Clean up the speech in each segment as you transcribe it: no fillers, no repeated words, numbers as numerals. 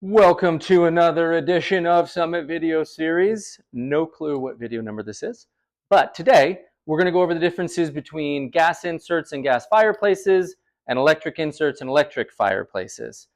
Welcome to another edition of Summit Video Series. No clue what video number this is, but today we're going to go over the differences between gas inserts and gas fireplaces and electric inserts and electric fireplaces.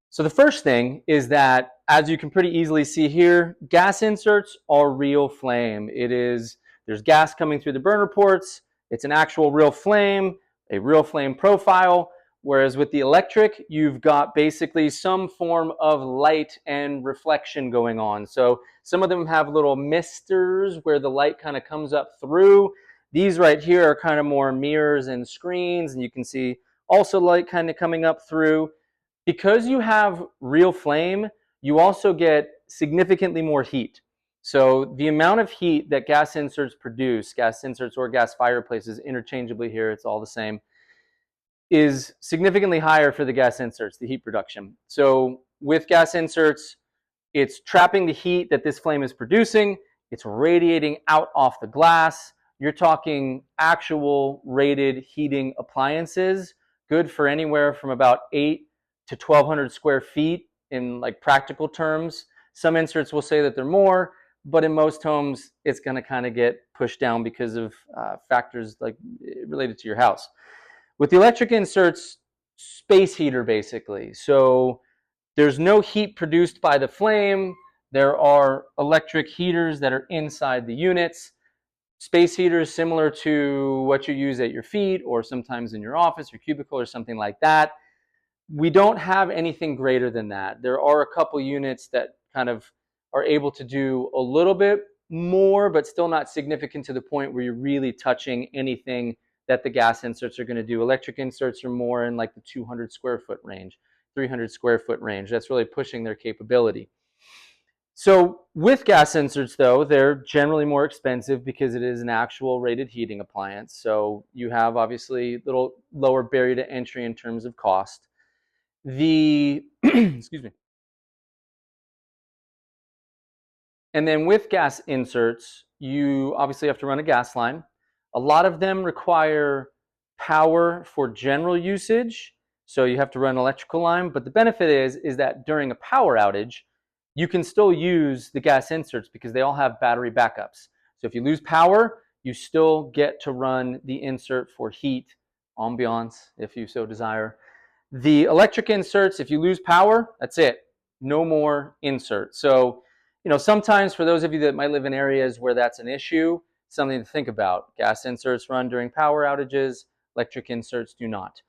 So the first thing is that, as you can pretty easily see here, gas inserts are real flame. There's gas coming through the burner ports, it's an actual real flame, a real flame profile. Whereas with the electric, you've got basically some form of light and reflection going on. So some of them have little misters where the light kind of comes up through. These right here are kind of more mirrors and screens, and you can see also light kind of coming up through. Because you have real flame, you also get significantly more heat. So the amount of heat that gas inserts produce, gas inserts or gas fireplaces interchangeably here, it's all the same, is significantly higher for the gas inserts, the heat production. So with gas inserts, it's trapping the heat that this flame is producing, it's radiating out off the glass. You're talking actual rated heating appliances, good for anywhere from about 8 to 1,200 square feet in like practical terms. Some inserts will say that they're more, but in most homes, it's going to kind of get pushed down because of factors like related to your house. With the electric inserts, space heater basically. So there's no heat produced by the flame. There are electric heaters that are inside the units. Space heaters similar to what you use at your feet or sometimes in your office or cubicle or something like that. We don't have anything greater than that. There are a couple units that kind of are able to do a little bit more, but still not significant to the point where you're really touching anything that the gas inserts are going to do. Electric inserts are more in like the 200 square foot range, 300 square foot range. That's really pushing their capability. So with gas inserts, though, they're generally more expensive because it is an actual rated heating appliance. So you have obviously a little lower barrier to entry in terms of cost. Excuse me. And then with gas inserts, you obviously have to run a gas line. A lot of them require power for general usage, so you have to run an electrical line. But the benefit is that during a power outage, you can still use the gas inserts because they all have battery backups. So if you lose power, you still get to run the insert for heat, ambiance, if you so desire. The electric inserts, if you lose power, that's it. No more insert. So, sometimes for those of you that might live in areas where that's an issue, something to think about. Gas inserts run during power outages, electric inserts do not.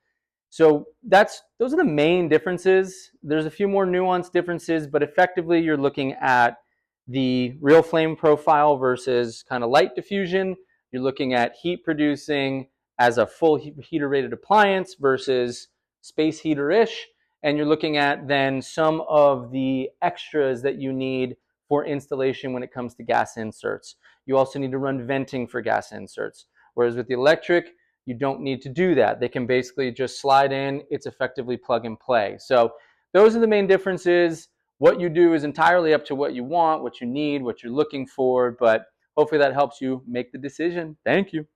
So those are the main differences. There's a few more nuanced differences, but effectively you're looking at the real flame profile versus kind of light diffusion. You're looking at heat producing as a full heater rated appliance versus space heater-ish. And you're looking at then some of the extras that you need for installation when it comes to gas inserts. You also need to run venting for gas inserts. Whereas with the electric, you don't need to do that. They can basically just slide in. It's effectively plug and play. So those are the main differences. What you do is entirely up to what you want, what you need, what you're looking for, but hopefully that helps you make the decision. Thank you.